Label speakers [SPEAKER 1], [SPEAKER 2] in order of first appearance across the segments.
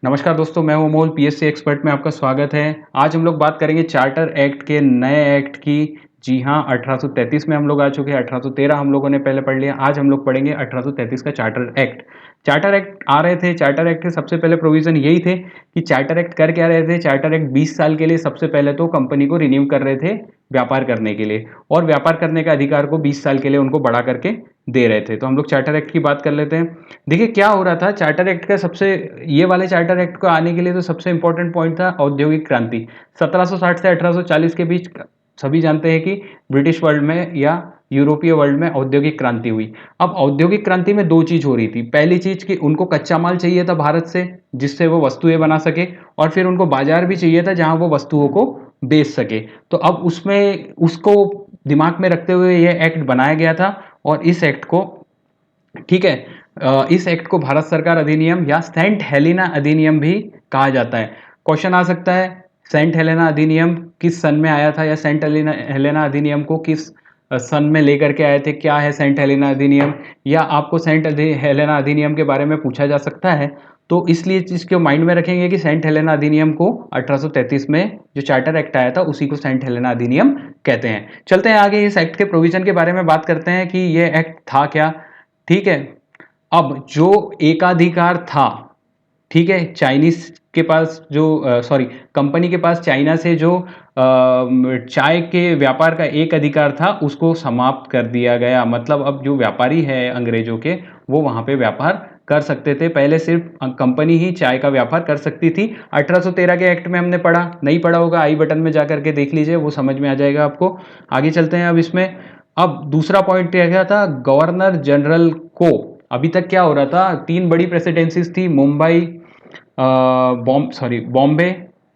[SPEAKER 1] नमस्कार दोस्तों, मैं हूं अमोल। पीएससी एक्सपर्ट में आपका स्वागत है। आज हम लोग बात करेंगे चार्टर एक्ट के नए एक्ट की। जी हाँ, 1833 में हम लोग आ चुके हैं। 1813 हम लोगों ने पहले पढ़ लिया। आज हम लोग पढ़ेंगे 1833 का चार्टर एक्ट। चार्टर एक्ट आ रहे थे। चार्टर एक्ट के सबसे पहले प्रोविजन यही थे कि चार्टर एक्ट कर क्या रहे थे। चार्टर एक्ट 20 साल के लिए सबसे पहले तो कंपनी को रिन्यू कर रहे थे व्यापार करने के लिए, और व्यापार करने का अधिकार को 20 साल के लिए उनको बढ़ा करके दे रहे थे। तो हम लोग चार्टर एक्ट की बात कर लेते हैं। देखिए क्या हो रहा था चार्टर एक्ट का सबसे, ये वाले चार्टर एक्ट को आने के लिए तो सबसे इंपॉर्टेंट पॉइंट था औद्योगिक क्रांति। 1760 से 1840 के बीच सभी जानते हैं कि ब्रिटिश वर्ल्ड में या यूरोपीय वर्ल्ड में औद्योगिक क्रांति हुई। अब औद्योगिक क्रांति में दो चीज हो रही थी। पहली चीज कि उनको कच्चा माल चाहिए था भारत से, जिससे वो वस्तुएं बना सके, और फिर उनको बाजार भी चाहिए था जहां वो वस्तुओं को बेच सके। तो अब उसमें उसको दिमाग में रखते हुए यह एक्ट बनाया गया था। और इस एक्ट को, ठीक है, इस एक्ट को भारत सरकार अधिनियम या सेंट हेलेना अधिनियम भी कहा जाता है। क्वेश्चन आ सकता है सेंट हेलेना अधिनियम किस सन में आया था, या सेंट हेलेना अधिनियम को किस सन में लेकर के आए थे। क्या है सेंट हेलेना अधिनियम, या आपको सेंट हेलेना अधिनियम के बारे में पूछा जा सकता है। तो इसलिए चीज को माइंड में रखेंगे कि सेंट हेलेना अधिनियम को 1833 में जो चार्टर एक्ट आया था उसी को सेंट हेलेना अधिनियम कहते हैं। चलते हैं आगे, इस एक्ट के प्रोविजन के बारे में बात करते हैं कि यह एक्ट था क्या। ठीक है, अब जो एकाधिकार था, ठीक है, चाइनीज के पास जो, सॉरी, कंपनी के पास चाइना से जो चाय के व्यापार का एक अधिकार था उसको समाप्त कर दिया गया। मतलब अब जो व्यापारी है अंग्रेजों के, वो वहां पे व्यापार कर सकते थे। पहले सिर्फ कंपनी ही चाय का व्यापार कर सकती थी। 1813 के एक्ट में हमने पढ़ा, नहीं पढ़ा होगा आई बटन में जाकर के देख लीजिए, वो समझ में आ जाएगा आपको। आगे चलते हैं अब इसमें। अब दूसरा पॉइंट क्या था, गवर्नर जनरल को, अभी तक क्या हो रहा था, तीन बड़ी प्रेसिडेंसीज थी, मुंबई, बॉम्बे,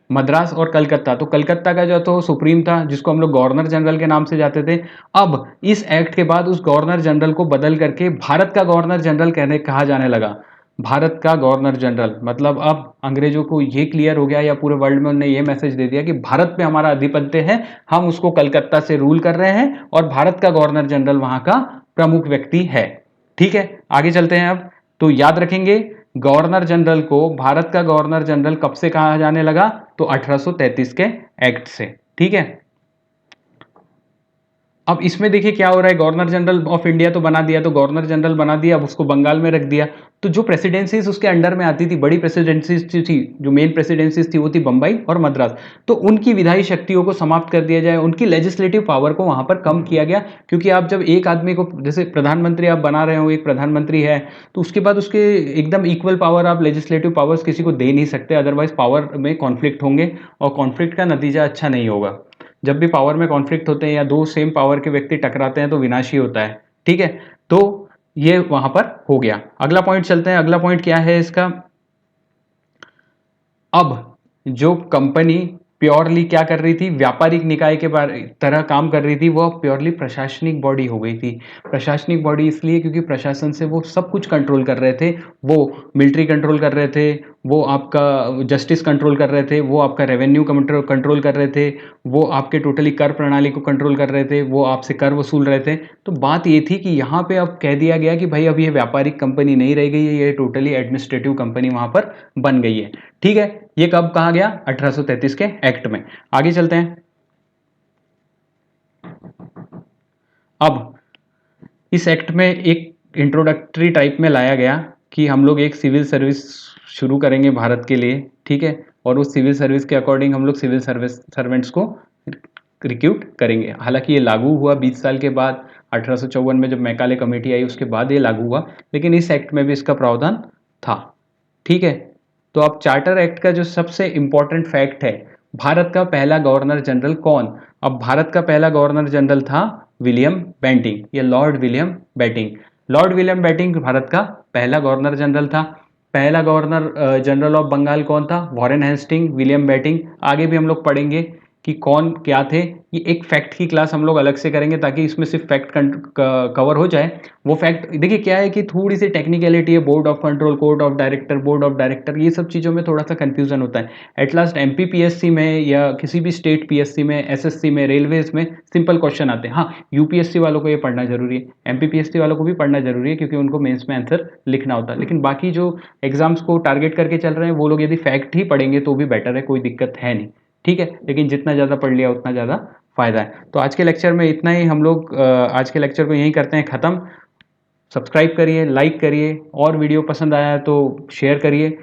[SPEAKER 1] मद्रास और कलकत्ता। तो कलकत्ता का जो तो सुप्रीम था, जिसको हम लोग गवर्नर जनरल के नाम से जाते थे। अब इस एक्ट के बाद उस गवर्नर जनरल को बदल करके भारत का गवर्नर जनरल कहने कहा जाने लगा। भारत का गवर्नर जनरल मतलब अब अंग्रेजों को ये क्लियर हो गया, या पूरे वर्ल्ड में उन्होंने ये मैसेज दे दिया कि भारत पे हमारा आधिपत्य है, हम उसको कलकत्ता से रूल कर रहे हैं, और भारत का गवर्नर जनरल वहां का प्रमुख व्यक्ति है। ठीक है, आगे चलते हैं अब। तो याद रखेंगे, गवर्नर जनरल को, भारत का गवर्नर जनरल कब से कहा जाने लगा, तो 1833 के एक्ट से। ठीक है, अब इसमें देखिए क्या हो रहा है, गवर्नर जनरल ऑफ इंडिया तो बना दिया, तो गवर्नर जनरल बना दिया, अब उसको बंगाल में रख दिया। तो जो प्रेसिडेंसीज उसके अंडर में आती थी, बड़ी प्रेसिडेंसीज थी, जो मेन प्रेसिडेंसीज थी वो थी बंबई और मद्रास। तो उनकी विधायी शक्तियों को समाप्त कर दिया जाए, उनकी लेजिस्लेटिव पावर को वहां पर कम किया गया। क्योंकि आप जब एक आदमी को, जैसे प्रधानमंत्री आप बना रहे हो, एक प्रधानमंत्री है, तो उसके बाद उसके एकदम इक्वल पावर, आप लेजिस्लेटिव पावर्स किसी को दे नहीं सकते, अदरवाइज पावर में कॉन्फ्लिक्ट होंगे और कॉन्फ्लिक्ट का नतीजा अच्छा नहीं होगा। जब भी पावर में कॉन्फ्लिक्ट होते हैं या दो सेम पावर के व्यक्ति टकराते हैं तो विनाशी होता है। ठीक है, तो ये वहां पर हो गया। अगला पॉइंट चलते हैं। अगला पॉइंट क्या है इसका, अब जो कंपनी प्योरली क्या कर रही थी, व्यापारिक निकाय के तरह काम कर रही थी, वो प्योरली प्रशासनिक बॉडी हो गई थी। प्रशासनिक बॉडी इसलिए क्योंकि प्रशासन से वो सब कुछ कंट्रोल कर रहे थे। वो मिलिट्री कंट्रोल कर रहे थे, वो आपका जस्टिस कंट्रोल कर रहे थे, वो आपका रेवेन्यू कंट्रोल कर रहे थे, वो आपके टोटली कर प्रणाली को कंट्रोल कर रहे थे, वो आपसे कर वसूल रहे थे। तो बात ये थी कि यहाँ पे अब कह दिया गया कि भाई अब ये व्यापारिक कंपनी नहीं रह गई है, ये टोटली एडमिनिस्ट्रेटिव कंपनी वहां पर बन गई है। ठीक है, ये कब कहा गया, 1833 के एक्ट में। आगे चलते हैं। अब इस एक्ट में एक इंट्रोडक्टरी टाइप में लाया गया कि हम लोग एक सिविल सर्विस शुरू करेंगे भारत के लिए। ठीक है, और उस सिविल सर्विस के अकॉर्डिंग हम लोग सिविल सर्विस सर्वेंट्स को रिक्रूट करेंगे। हालांकि ये लागू हुआ 20 साल के बाद, 1854 में जब मैकाले कमेटी आई उसके बाद ये लागू हुआ, लेकिन इस एक्ट में भी इसका प्रावधान था। ठीक है, तो अब चार्टर एक्ट का जो सबसे इंपॉर्टेंट फैक्ट है, भारत का पहला गवर्नर जनरल कौन। अब भारत का पहला गवर्नर जनरल था विलियम बेंटिंग, या lord William Bentinck. Lord William Bentinck भारत का पहला गवर्नर जनरल था। पहला गवर्नर जनरल ऑफ बंगाल कौन था, वॉरेन हेस्टिंग, विलियम बेंटिंग। आगे भी हम लोग पढ़ेंगे कि कौन क्या थे, ये एक फैक्ट की क्लास हम लोग अलग से करेंगे ताकि इसमें सिर्फ फैक्ट कवर हो जाए। वो फैक्ट देखिए क्या है कि थोड़ी सी टेक्निकलिटी है, board of control, board of director, ये सब चीज़ों में थोड़ा सा कन्फ्यूजन होता है। एट लास्ट एमपीपीएससी में या किसी भी स्टेट पीएससी में, एसएससी में, रेलवेज में सिंपल क्वेश्चन आते हैं। हाँ, यूपीएससी वालों को ये पढ़ना जरूरी है, एमपीपीएससी वालों को भी पढ़ना जरूरी है, क्योंकि उनको मेंस में आंसर लिखना होता है। लेकिन बाकी जो एग्जाम्स को टारगेट करके चल रहे हैं वो लोग यदि फैक्ट ही पढ़ेंगे तो भी बेटर है, कोई दिक्कत है नहीं, ठीक है। लेकिन जितना ज़्यादा पढ़ लिया उतना ज़्यादा फायदा है। तो आज के लेक्चर में इतना ही, हम लोग आज के लेक्चर को यहीं करते हैं ख़त्म। सब्सक्राइब करिए, लाइक करिए, और वीडियो पसंद आया तो शेयर करिए।